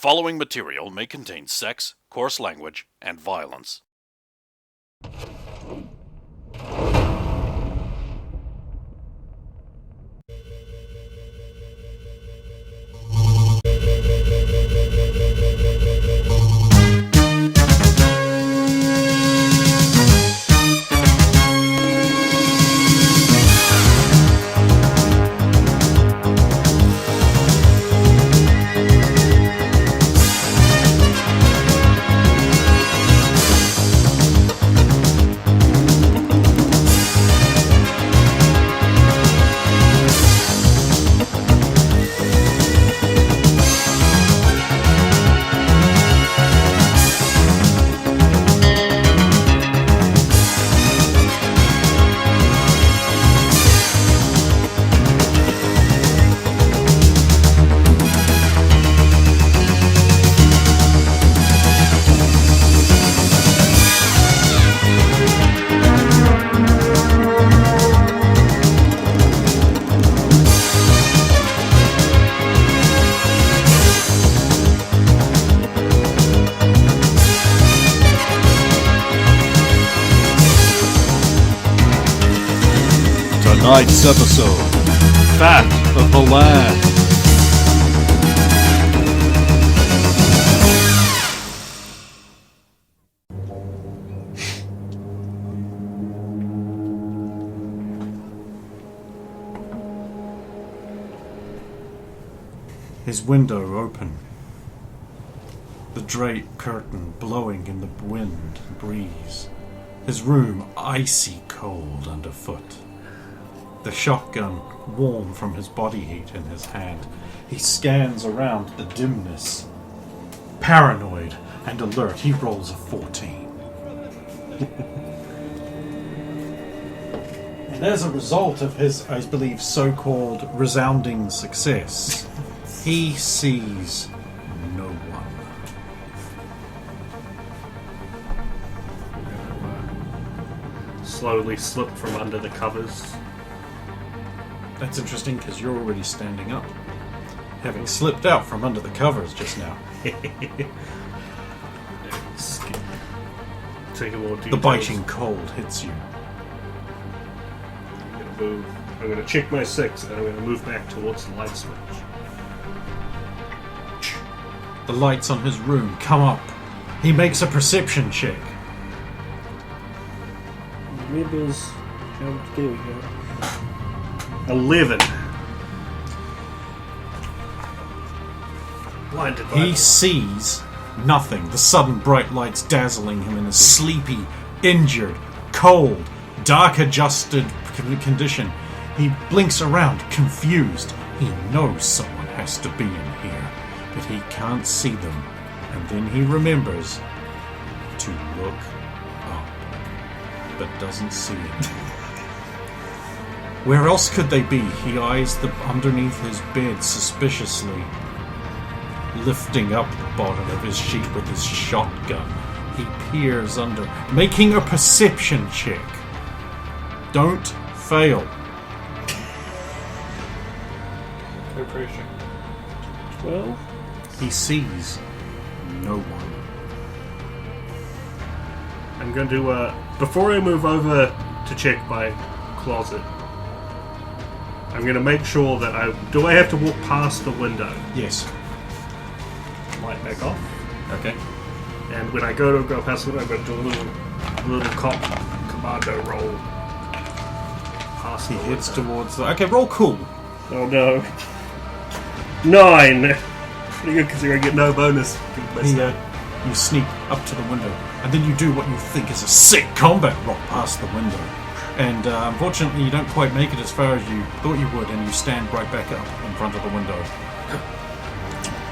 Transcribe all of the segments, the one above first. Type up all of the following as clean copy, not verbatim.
following material may contain sex, coarse language, and violence. Tonight's episode, Fat of the Land. His window open, the drape curtain blowing in the wind and breeze, his room icy cold underfoot. The shotgun warm from his body heat in his hand. He scans around the dimness. Paranoid and alert, he rolls a 14. And as a result of his, I believe, so-called resounding success, he sees no one. Slowly slip from under the covers. That's interesting because you're already standing up, having slipped out from under the covers just now. Take a more details. The biting cold hits you. I'm gonna move. I'm gonna check my 6 and I'm gonna move back towards the light switch. The lights on his room come up. He makes a perception check. Remembers. There we go. 11. Blinded by He sees nothing. The sudden bright lights dazzling him in a sleepy, injured, cold, dark-adjusted condition. He blinks around, confused. He knows someone has to be in here, but he can't see them. And then he remembers to look up, but doesn't see it. Where else could they be? He eyes the underneath his bed suspiciously, lifting up the bottom of his sheet with his shotgun. He peers under, making a perception check. Don't fail. no pressure. 12. He sees no one. I'm going to before I move over to check my closet, I'm going to make sure that I have to walk past the window? Yes. Light back off. Okay. And when I go past the window, I'm going to do a little cop commando roll. Past He the heads window. towards the... Okay, roll cool. Oh no. 9! Pretty good considering I get no bonus. You sneak up to the window, and then you do what you think is a sick combat roll past the window. And unfortunately, you don't quite make it as far as you thought you would, and you stand right back up in front of the window.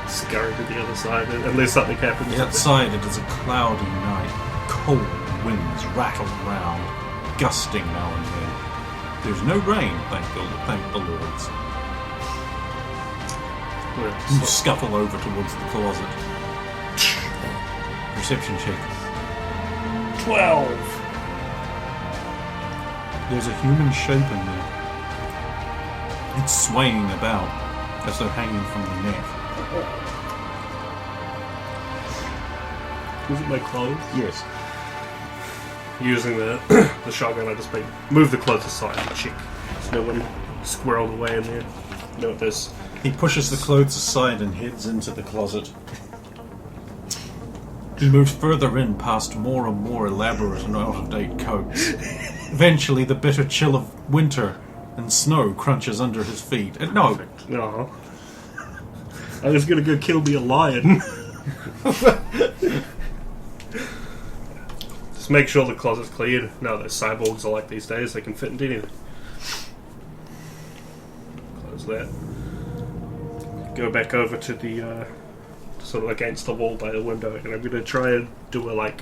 Scurry to the other side, unless something happens. Outside, it is a cloudy night. Cold winds rattle around, gusting now and then. There's no rain, thank the Lords. You scuffle over towards the closet. Perception check. 12! There's a human shape in there. It's swaying about, as though hanging from the neck. Was it my clothes? Yes. Using the the shotgun, I just move the clothes aside and check. There's no one squirreled away in there. No, there's. He pushes the clothes aside and heads into the closet. He moves further in past more and more elaborate and out-of-date coats. Eventually, the bitter chill of winter and snow crunches under his feet. And no. No. I was gonna go kill me a lion. Just make sure the closet's cleared. No, those cyborgs are like these days. They can fit into anything. Close that. Go back over to the sort of against the wall by the window, and I'm gonna try and do a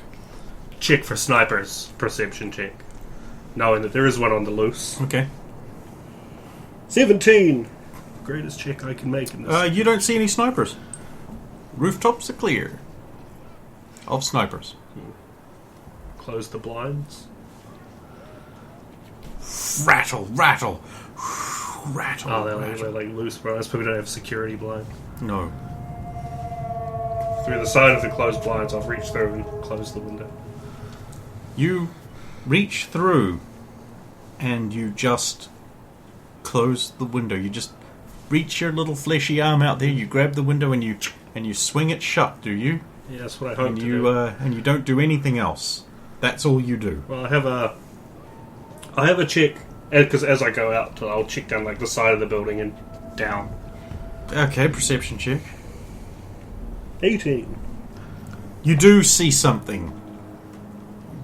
check for snipers, perception check, knowing that there is one on the loose. Okay. 17. Greatest check I can make in this. You don't see any snipers. Rooftops are clear of snipers. Close the blinds. Rattle, rattle, rattle. Oh, they're rattle. like loose blinds. People don't have security blinds. No. Through the side of the closed blinds, I've reached through and closed the window. You reach through and you just close the window. You just reach your little fleshy arm out there, you grab the window and you swing it shut, do you? Yeah, that's what I hope And to you do. and you don't do anything else. That's all you do. Well, I have a check, because as I go out, I'll check down the side of the building and down. Okay, perception check. 18. You do see something.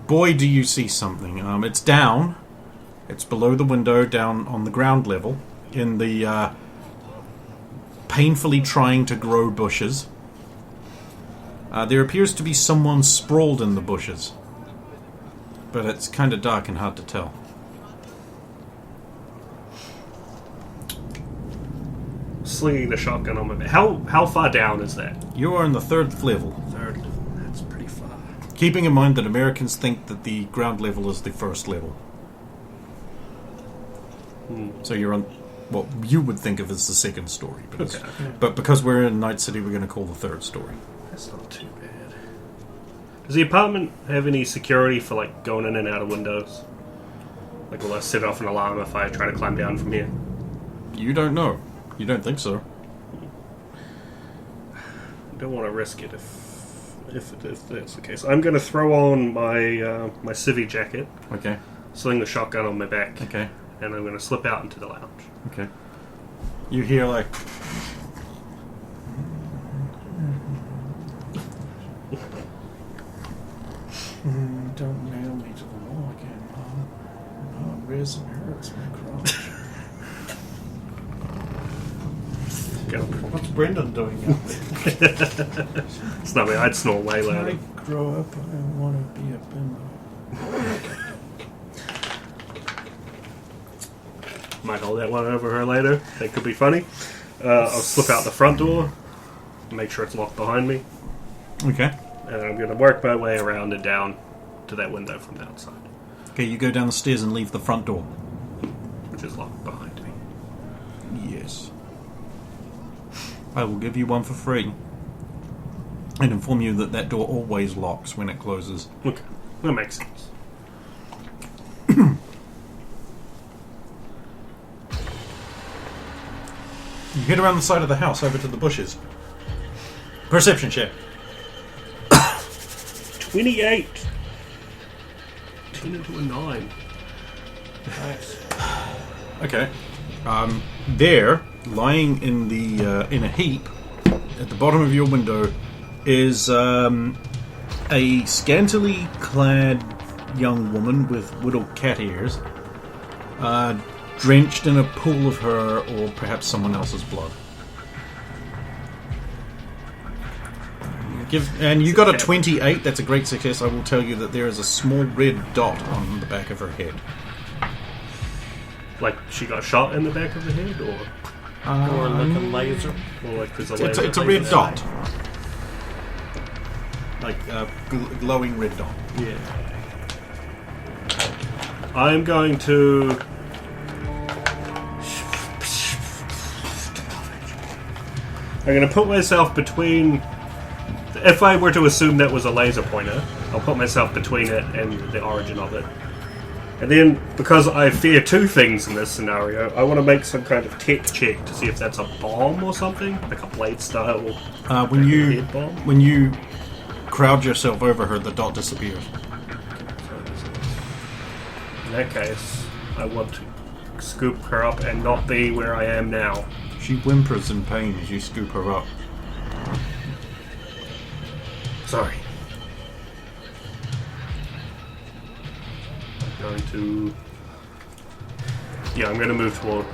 Boy, do you see something. It's down. It's below the window, down on the ground level, in the painfully trying to grow bushes. There appears to be someone sprawled in the bushes, but it's kind of dark and hard to tell. Slinging the shotgun on my back. How far down is that? You are in the third level. Third level. That's pretty far. Keeping in mind that Americans think that the ground level is the first level. So you're on what you would think of as the second story. But, Okay. but because we're in Night City, we're going to call the third story. That's not too bad. Does the apartment have any security for going in and out of windows? Will I set off an alarm if I try to climb down from here? You don't know. You don't think so. I don't want to risk it if that's the case. I'm going to throw on my my civvy jacket, Okay. sling the shotgun on my back, Okay. and I'm going to slip out into the lounge. Okay. You hear don't nail me to the wall again, Mom. Resin hurts my crotch. What's Brendan doing out there? It's not me. I'd snore way When louder. I grow up, I want to be a bimbo. Might hold that one over her later. That could be funny. I'll slip out the front door, make sure it's locked behind me, Okay. and I'm going to work my way around and down to that window from the outside, Okay, you go down the stairs and leave the front door. which is locked behind me. Yes. I will give you one for free. And inform you that that door always locks when it closes. Okay, that makes sense. You head around the side of the house over to the bushes. Perception check. 28. Turn into a 9. Nice. Okay. There, lying in the in a heap at the bottom of your window, is a scantily clad young woman with whittled cat ears, drenched in a pool of her or perhaps someone else's blood. And you got a 28. That's a great success. I will tell you that there is a small red dot on the back of her head. Like she got shot in the back of the head, or like a laser. there's a laser. It's a red dot. Like a glowing red dot. Yeah. I'm going to. I'm going to put myself between the if I were to assume that was a laser pointer, I'll put myself between it and the origin of it. And then, because I fear two things in this scenario, I want to make some kind of tech check to see if that's a bomb or something, like a blade style head bomb. When you crowd yourself over her, the dot disappears. In that case, I want to scoop her up and not be where I am now. She whimpers in pain as you scoop her up. Sorry. I'm going to move toward,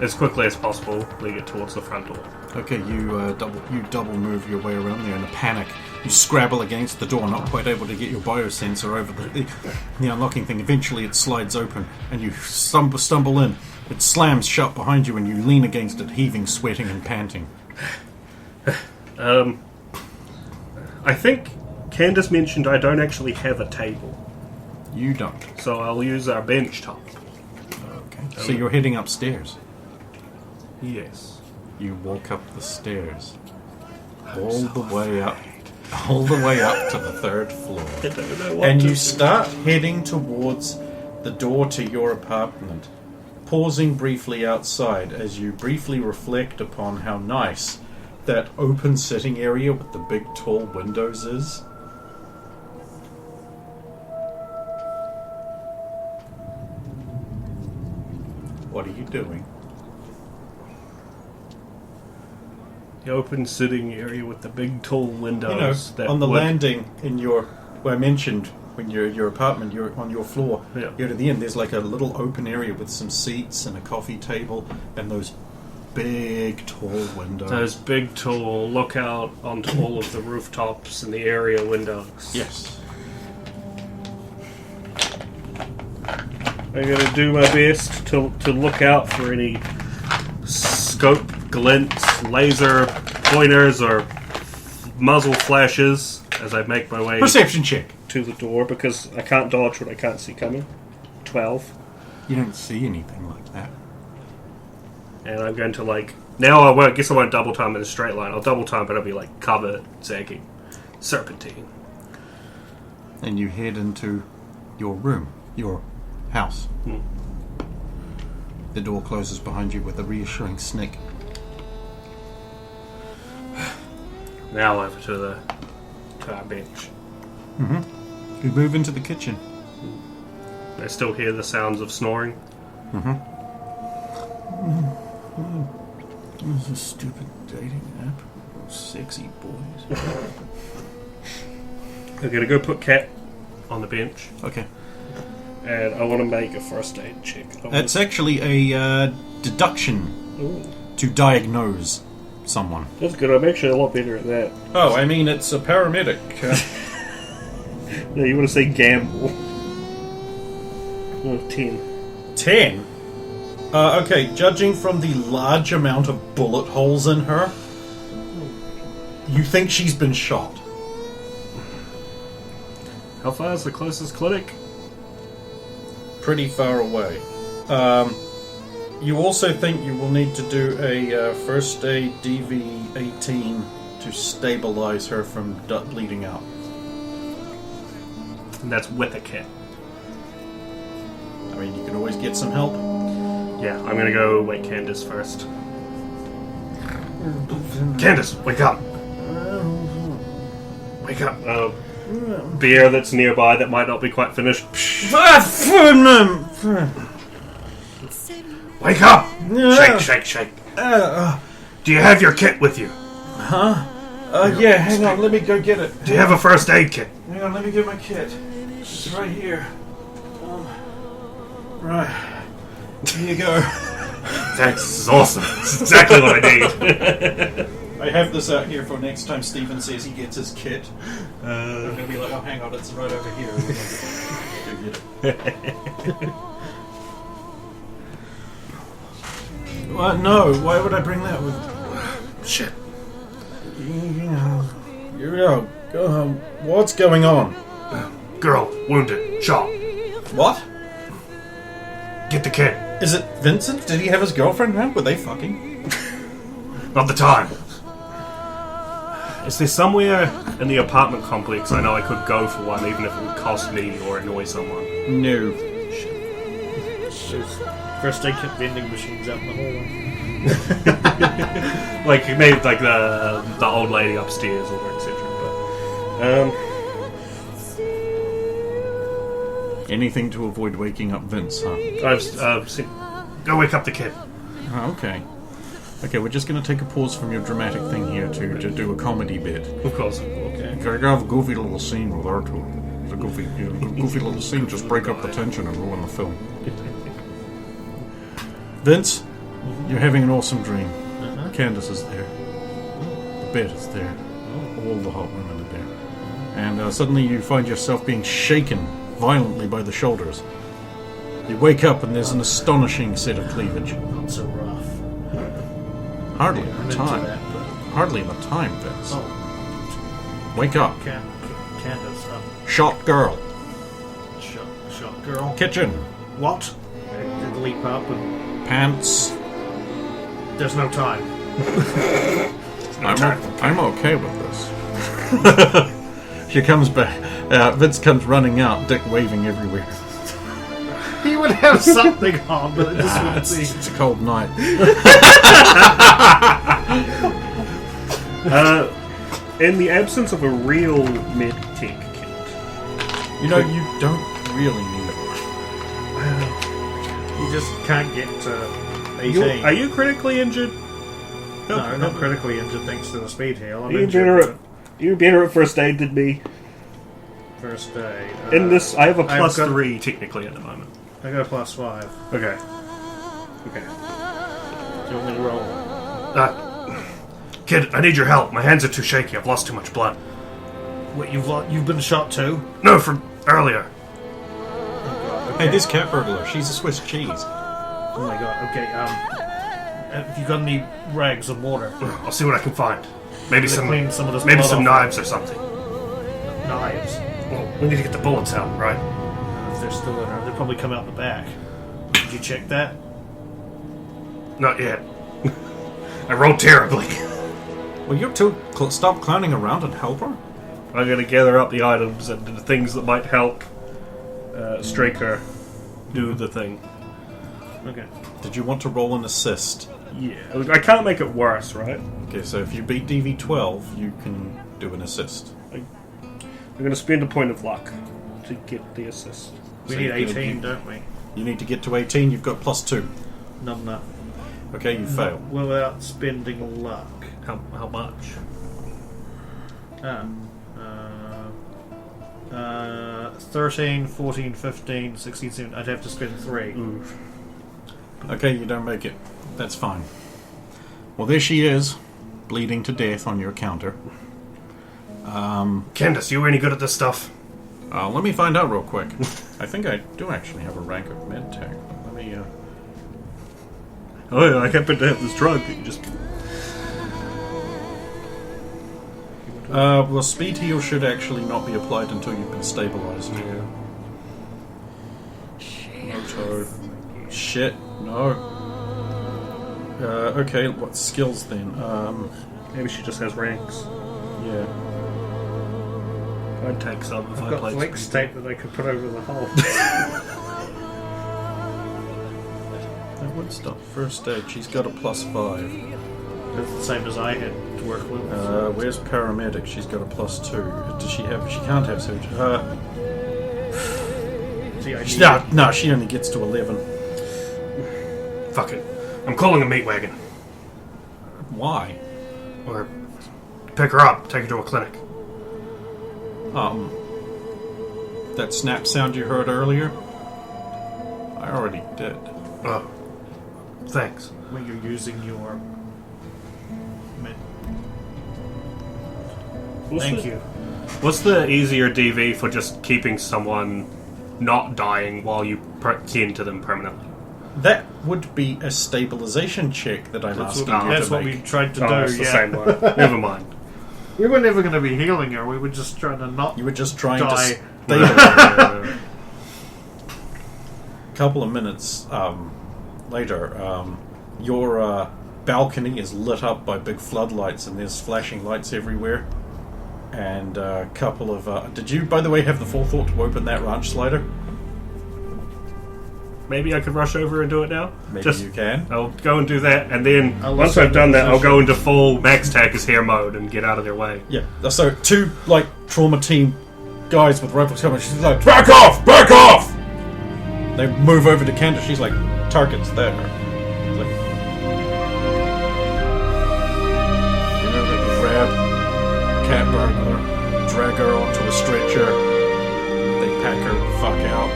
as quickly as possible, lead it towards the front door. Okay, you double move your way around there in a panic. You scrabble against the door, not quite able to get your biosensor over the unlocking thing. Eventually it slides open, and you stumble in. It slams shut behind you, and you lean against it, heaving, sweating, and panting. I think Candace mentioned I don't actually have a table. You don't. So I'll use our bench top. Okay. So you're heading upstairs. Yes. You walk up the stairs. All the way up to the third floor. I don't know what And to you do. start heading towards the door to your apartment, pausing briefly outside as you briefly reflect upon how nice that open sitting area with the big tall windows is. What are you doing? The open sitting area with the big tall windows. On the landing in your, where I mentioned when you're at your apartment, you're on your floor. Yeah. You're to the end. There's like a little open area with some seats and a coffee table and those big tall windows. Those big tall look out onto all of the rooftops and the area windows. Yes. I'm going to do my best to look out for any scope glints, laser pointers, or muzzle flashes as I make my way Perception check. to the door, because I can't dodge what I can't see coming. 12. You don't see anything like that. And I'm going to now I guess I won't double time in a straight line. I'll double time, but it'll be like cover, zagging, serpentine. And you head into your room, your house. The door closes behind you with a reassuring snick. Now over to our bench. You move into the kitchen. I still hear the sounds of snoring. This is a stupid dating app. Sexy boys. I'm going to go put Cat on the bench. Okay. And I want to make a first aid check. It's actually a deduction to diagnose someone. That's good. I'm actually a lot better at that. Oh, I mean, it's a paramedic. Yeah, you want to say gamble. 10. 10? Okay, judging from the large amount of bullet holes in her, you think she's been shot. How far is the closest clinic? Pretty far away. You also think you will need to do a first aid DV-18 to stabilize her from bleeding out. And that's with a Cat. I mean, you can always get some help. Yeah, I'm going to go wake Candace first. Candace, wake up! Wake up. Beer that's nearby that might not be quite finished. Wake up! Shake, shake, shake. Do you have your kit with you? Yeah, hang on, let me go get it. Do you have a first aid kit? Hang on, let me get my kit. It's right here. Right. Here you go. Thanks, this is awesome. This is exactly what I need. I have this out here for next time Stephen says he gets his kit. I'm going to be like, oh, hang on, it's right over here. Go get it. What? No, why would I bring that with... Shit. What's going on? Girl, wounded, shot. What? Get the kit. Is it Vincent? Did he have his girlfriend around? Were they fucking? Not the time. Is there somewhere in the apartment complex I know I could go for one, even if it would cost me or annoy someone? No. There's first aid kit vending machines out in the hallway. Like maybe like the old lady upstairs or etc. But Anything to avoid waking up Vince, huh? I've seen. Go wake up the kid. Oh, okay. Okay, we're just going to take a pause from your dramatic thing here to do a comedy bit. Of course. Okay. Can I have a goofy little scene with her too? It's a goofy little scene. Just break up the tension and ruin the film. Vince, you're having an awesome dream. Candace is there. The bed is there. All the hot women are there. And suddenly you find yourself being shaken violently by the shoulders. You wake up and there's an astonishing set of cleavage. Not so rough. Hardly I'm the into time. that, but... Hardly the time, Vince. Oh, Wake up. Candace, Shot girl. shot girl. Kitchen. What? I did leap up and... Pants. There's no time. I'm okay with this. She comes back. Vince comes running out, dick waving everywhere. He would have something on, but it just wouldn't be. It's a cold night. In the absence of a real med tech kit, You know, you don't really need it. You just can't get to 18. are you critically injured? No, I'm not critically injured thanks to the speed heal. I'm You injured. better at first aid than me. First aid. In this, I have a I've plus got- 3 technically at the moment. I got a +5. Okay. Do you want me to roll? Kid, I need your help. My hands are too shaky. I've lost too much blood. What, you've been shot too? No, from earlier. Hey, this cat burglar, she's a Swiss cheese. Oh my god, okay, have you got any rags and water? I'll see what I can find. Maybe To some clean some of this maybe blood some off. knives or something. Knives. Well, we need to get the bullets out, right? If they're still in there, they'll probably come out the back. Did you check that? Not yet. I rolled terribly. Will you two stop clowning around and help her? I'm going to gather up the items and the things that might help Straker do the thing. Okay. Did you want to roll an assist? Yeah. I can't make it worse, right? Okay, so if you beat DV12, you can do an assist. I'm going to spend a point of luck to get the assist. We So need you can- 18, don't we? You need to get to 18, you've got +2. Not enough. Okay, you fail. Without spending luck. How much? 13, 14, 15, 16, 17. I'd have to spend 3. Oof. Okay, you don't make it. That's fine. Well, there she is, bleeding to death on your counter. Candace, you any good at this stuff? Let me find out real quick. I think I do actually have a rank of medtech. Let me, Oh yeah, I happen to have this drug that you just... well, speed heal should actually not be applied until you've been stabilized. Yeah. Moto. Shit, no. Okay, what skills then? Maybe she just has ranks. Yeah. I'd take some if I've I got played flex speed. tape that I could put over the hole. That would stop. First aid, she's got a +5. That's the same as I had to work with. Where's paramedic? She's got a +2. Does she have? She can't have surgery. See, I need No, she only gets to 11. Fuck it. I'm calling a meat wagon. Why? Or pick her up, take her to a clinic. That snap sound you heard earlier? I already did. Oh. Thanks. when you're using your... Thank you. What's the easier DV for just keeping someone not dying while you tend to them permanently? That would be a stabilization check that I'm asking you That's to what make. we tried to Oh, do, it's the yeah. same one. Never mind. We were never going to be healing her, we were just trying to not You were just trying die. to stabilize. A couple of minutes later, your balcony is lit up by big floodlights and there's flashing lights everywhere. and a couple of... did you, by the way, have the forethought to open that ranch slider? Maybe I could rush over and do it now? Maybe you can. I'll go and do that, and then I'll once also I've done that, I'll position- go into full Max Tacker's hair mode and get out of their way. Yeah, so two, trauma team guys with rifles coming. She's like, back off! Back off! They move over to Candace. She's like, target's there. It's like, you know, they grab Cat Burglar, drag her onto a stretcher, they pack her the fuck out,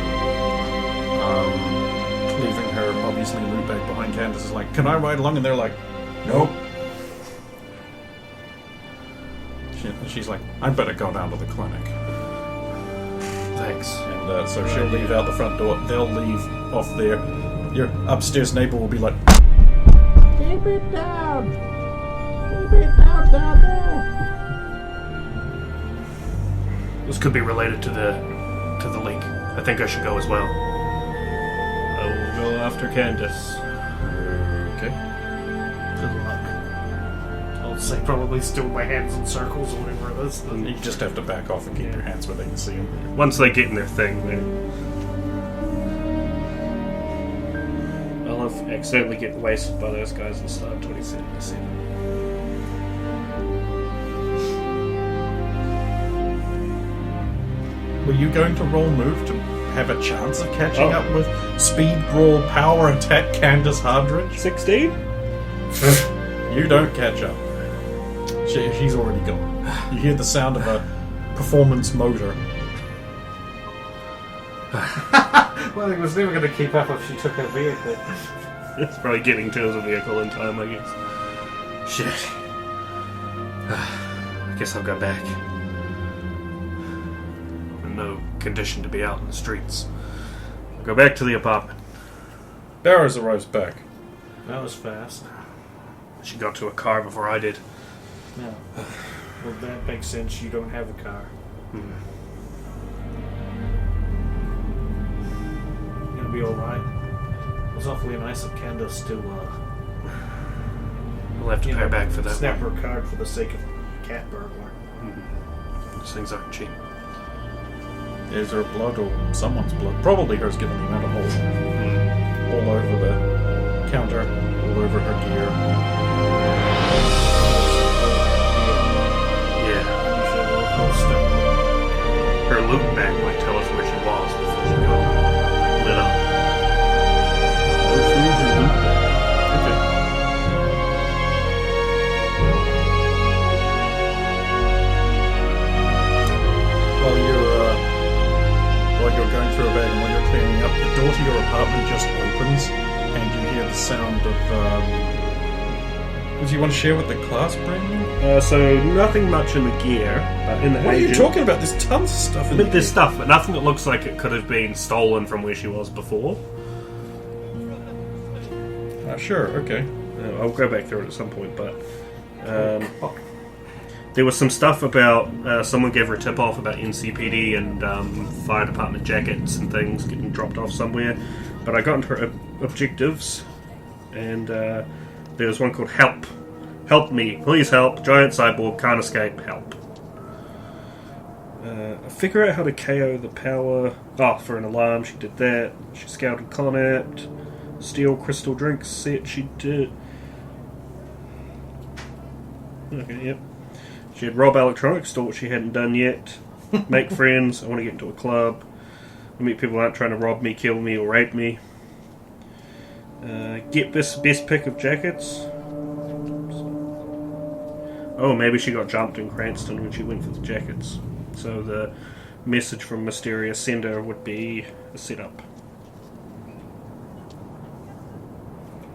leaving her obviously loot bag behind. Candace is like, can I ride along? And they're like, nope. She's like, I better go down to the clinic. Thanks. And so she'll leave out the front door. They'll leave off there. Your upstairs neighbor will be like, keep it down! Keep it down there! This could be related to the leak. I think I should go as well. I will go after Candace. Okay. Good luck. I'll say probably still my hands in circles or whatever it is. You just have to back off and keep your hands where they can see them. Once they get in their thing, then I'll have accidentally get wasted by those guys and start 27. Were you going to roll move to have a chance of catching up with Speed, Brawl, Power, Attack, Candace Hardridge? 16? You don't catch up. She's already gone. You hear the sound of a performance motor. Well, it was never going to keep up if she took her vehicle. It's probably getting to the vehicle in time, I guess. Shit. I guess I'll go back. I'm in no condition to be out in the streets. I'll go back to the apartment. Barrows arrives back. That was fast. She got to a car before I did. Yeah. Well, that makes sense. You don't have a car. You're gonna be alright. It was awfully nice of Candace to, We'll have to pay back for that snap one. her card for the sake of cat burglar. These things aren't cheap. Is there blood or someone's blood? Probably hers, given the amount of holes all over the counter, all over her gear. Yeah. Her loot bag might tell us where she was before she got lit up. Go through her loot bag. Okay. While you're going through a bag and while you're cleaning up, the door to your apartment just opens, and you hear the sound of. Do you want to share with the class, Brandon? So nothing much in the gear, but in the What are you agent- talking about? There's tons of stuff in But the there's stuff, but nothing that looks like it could have been stolen from where she was before. Sure, okay. I'll go back through it at some point, but there was some stuff about someone gave her a tip off about NCPD and fire department jackets and things getting dropped off somewhere. But I got into her objectives, and there was one called Help. Help me, please help. Giant cyborg can't escape. Help. Figure out how to KO the power. For an alarm, she did that. She scouted Comet. Steal crystal drinks set, she did. Okay, yep. She had rob electronics store, what she hadn't done yet. Make friends, I want to get into a club. Meet people who aren't trying to rob me, kill me, or rape me. Get this best pick of jackets. Oh, maybe she got jumped in Cranston when she went for the jackets. So the message from mysterious sender would be a setup.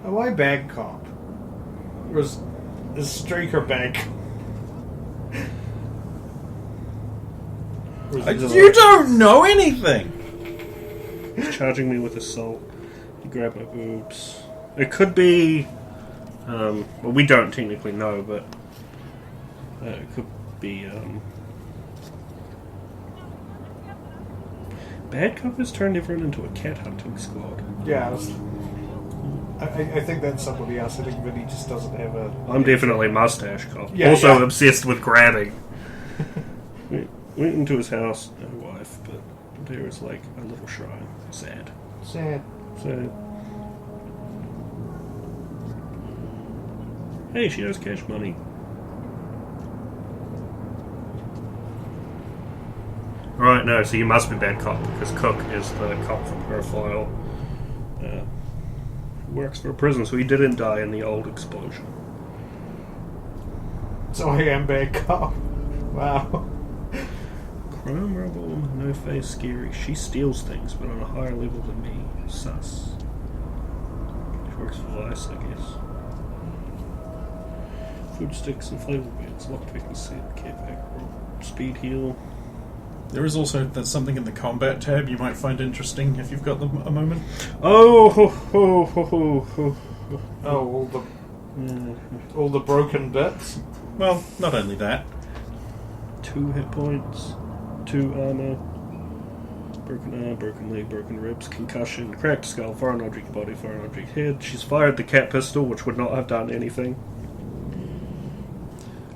Why bag cop? Is Streaker bag? You don't know anything! He's charging me with assault. He grabbed my boobs. It could be... well, we don't technically know, but... it could be... Bad Cop has turned everyone into a cat hunting squad. Yeah, I think that's somebody else. I think Vinny just doesn't have a... I'm definitely Mustache Cop. Yeah, also yeah. obsessed with grabbing. Went into his house, no wife, but there is like a little shrine. Sad. Sad. Sad. Hey, she has cash money. Right, no, so you must be bad cop, because Cook is the cop from her file. Who works for a prison, so he didn't die in the old explosion. So I am bad cop. Wow. Chrome rubble, no face, scary. She steals things, but on a higher level than me. Sus. She works for Vice, I guess. Food sticks and flavor beads, lockpick and set, care pack, speed heal. There is also something in the combat tab you might find interesting if you've got a moment. Oh, ho, ho, ho, ho, ho. Oh, all the broken bits. Well, not only that. 2 hit points, 2 armor, broken arm, broken leg, broken ribs, concussion, cracked skull, foreign object body, foreign object head. She's fired the cat pistol, which would not have done anything.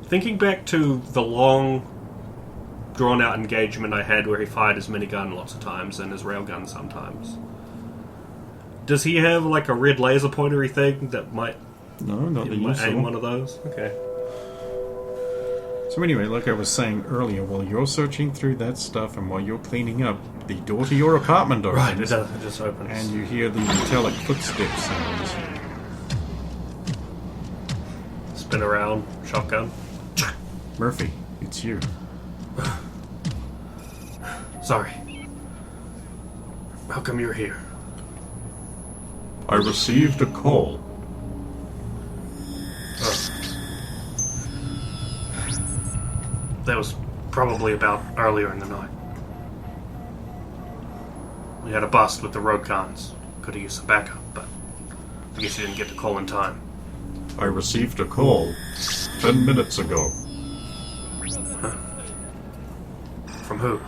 Thinking back to the long, drawn-out engagement I had where he fired his minigun lots of times and his railgun sometimes, does he have like a red laser pointery thing that might... No, not the might aim usual. one of those? Okay. So anyway, like I was saying earlier, while you're searching through that stuff and while you're cleaning up, the door to your apartment opens. Right, it does. It just opens. And you hear the metallic footsteps sounds. Spin around, shotgun. Murphy, it's you. Sorry. How come you're here? I received a call. That was probably about earlier in the night. We had a bust with the road cons. Could have used some backup, but I guess you didn't get the call in time. I received a call 10 minutes ago. Huh? From who?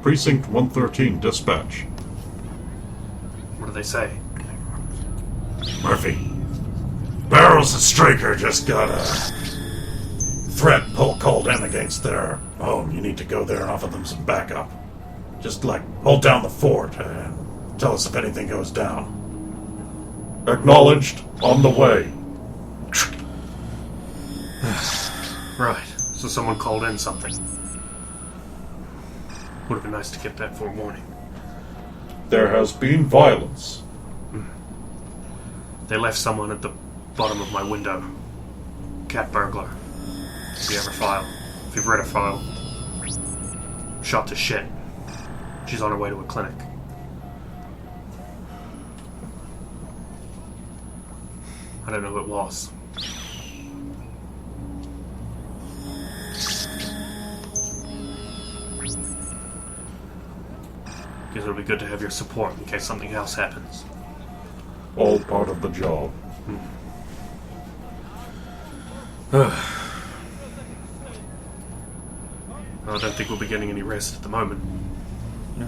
Precinct 113 dispatch. What do they say? Murphy, Barrows and Straker just got a threat called in against their home. You need to go there and offer them some backup. Just hold down the fort and tell us if anything goes down. Acknowledged. On the way. Right, so someone called in something. Would have been nice to get that forewarning. There has been violence. They left someone at the bottom of my window. Cat burglar. If you ever file. If you've read a file. Shot to shit. She's on her way to a clinic. I don't know who it was. Guess it'll be good to have your support in case something else happens. All part of the job. I don't think we'll be getting any rest at the moment. Do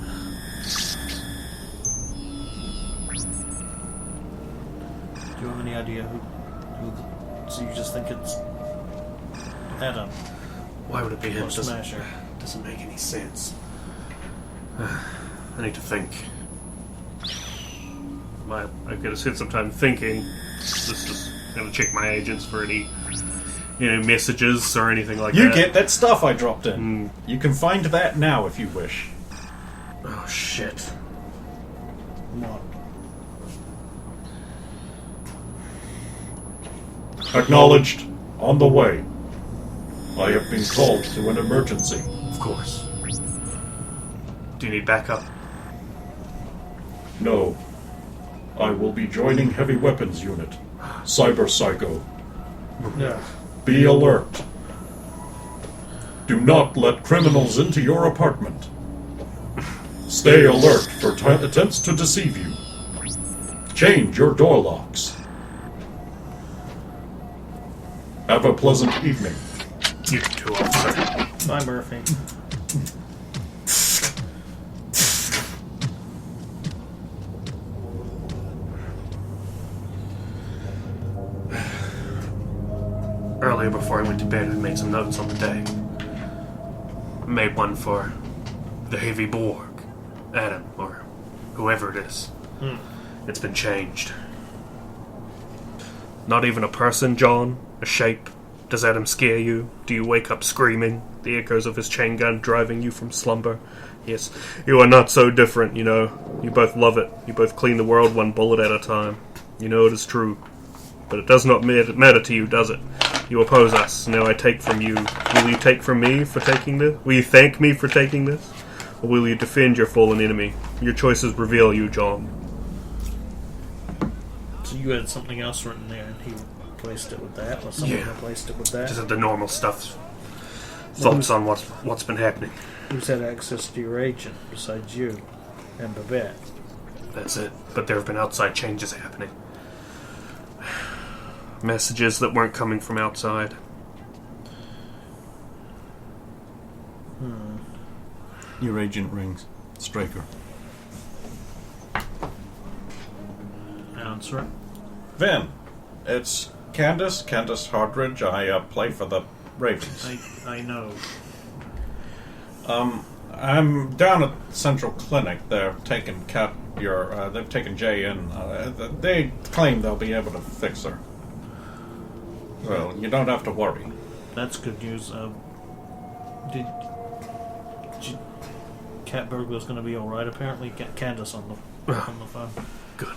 you have any idea who so you just think it's Adam? Why would it be him? Smasher. Doesn't make any sense. I need to think. I've got to spend some time thinking. Just gonna check my agents for any, messages or anything like that. You get that stuff I dropped in. You can find that now if you wish. Oh shit! What? Acknowledged. On the way. I have been called to an emergency. Of course. Do you need backup? No. I will be joining Heavy Weapons Unit. Cyber Psycho. Yeah. Be alert. Do not let criminals into your apartment. Stay alert for attempts to deceive you. Change your door locks. Have a pleasant evening. You too, officer. Bye, Murphy. Earlier, before I went to bed, I made some notes on the day. made one for the Heavy Borg, Adam, or whoever it is. It's been changed. Not even a person, John? A shape? Does Adam scare you? Do you wake up screaming? The echoes of his chain gun driving you from slumber? Yes, you are not so different, you know. You both love it. You both clean the world one bullet at a time. You know it is true. But it does not matter to you, does it? You oppose us. Now I take from you. Will you take from me for taking this? Will you thank me for taking this? Or will you defend your fallen enemy? Your choices reveal you, John. So you had something else written there, and he replaced it with that, or someone replaced it with that? Just the normal stuff. Thoughts on what's been happening. Who's had access to your agent besides you and Babette? That's it. But there have been outside changes happening. Messages that weren't coming from outside. Your agent rings. Straker. Answer it. Vin, it's Candace Hardridge. I play for the Ravens. I know. I'm down at Central Clinic. They're taking they've taken Jay in. They claim they'll be able to fix her. Well, you don't have to worry. That's good news. Did Catberg was going to be all right? Apparently, get Candace on the phone. Good.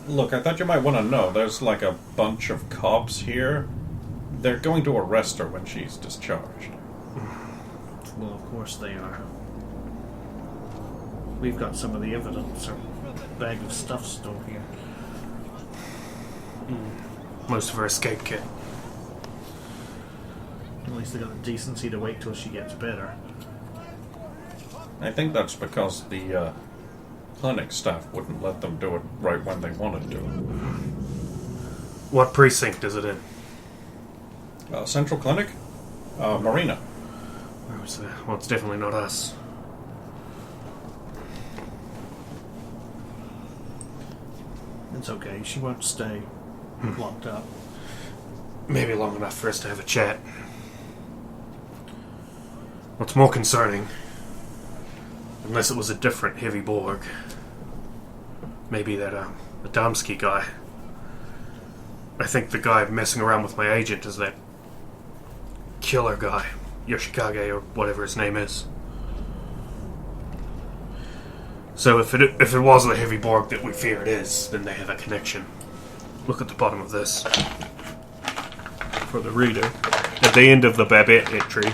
Look, I thought you might want to know. There's like a bunch of cops here. They're going to arrest her when she's discharged. Well, of course they are. We've got some of the evidence, or a bag of stuff still here. Most of her escape kit. At least they got the decency to wait till she gets better. I think that's because the clinic staff wouldn't let them do it right when they wanted to. What precinct is it in? Central Clinic? Marina. Where was that? Well, it's definitely not us. It's okay. She won't stay locked up. Maybe long enough for us to have a chat. What's more concerning, unless it was a different Heavy Borg, maybe that Adamski guy. I think the guy messing around with my agent is that killer guy, Yoshikage or whatever his name is. So if it was the Heavy Borg that we fear it is, then they have a connection. Look at the bottom of this. For the reader, at the end of the Babette entry.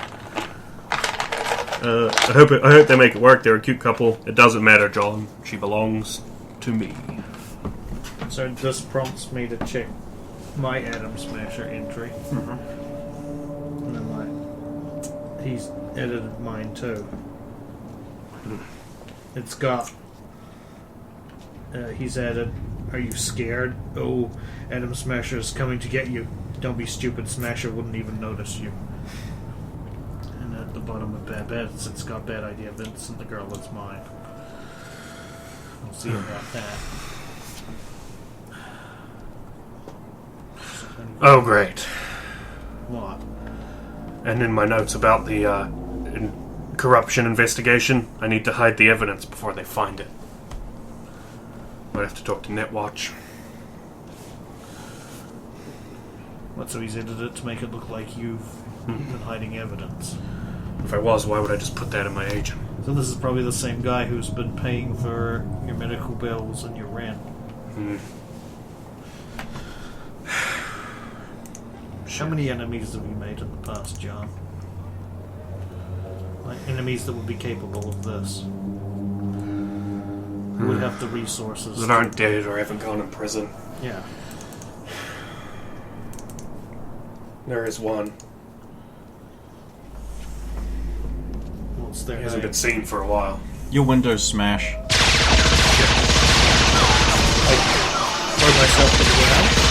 I hope they make it work. They're a cute couple. It doesn't matter, John. She belongs to me. So this prompts me to check my Atom Smasher entry. And I'm like, he's edited mine too. It's got, he's added, "Are you scared? Oh, Atom Smasher is coming to get you. Don't be stupid, Smasher wouldn't even notice you." And at the bottom of Babette, it's got "Bad idea, Vincent, the girl that's mine." We'll see about that. Oh, great. What? And in my notes about the corruption investigation, I need to hide the evidence before they find it. Might have to talk to Netwatch. What, so he's edited it to make it look like you've been hiding evidence? If I was, why would I just put that in my agent? So this is probably the same guy who's been paying for your medical bills and your rent. How many enemies have you made in the past, John? Like enemies that would be capable of this. Who would have the resources. That aren't dead or haven't gone in prison. Yeah. There is one. What's their He hasn't name? been seen for a while. Your windows smash. Throw myself to the ground.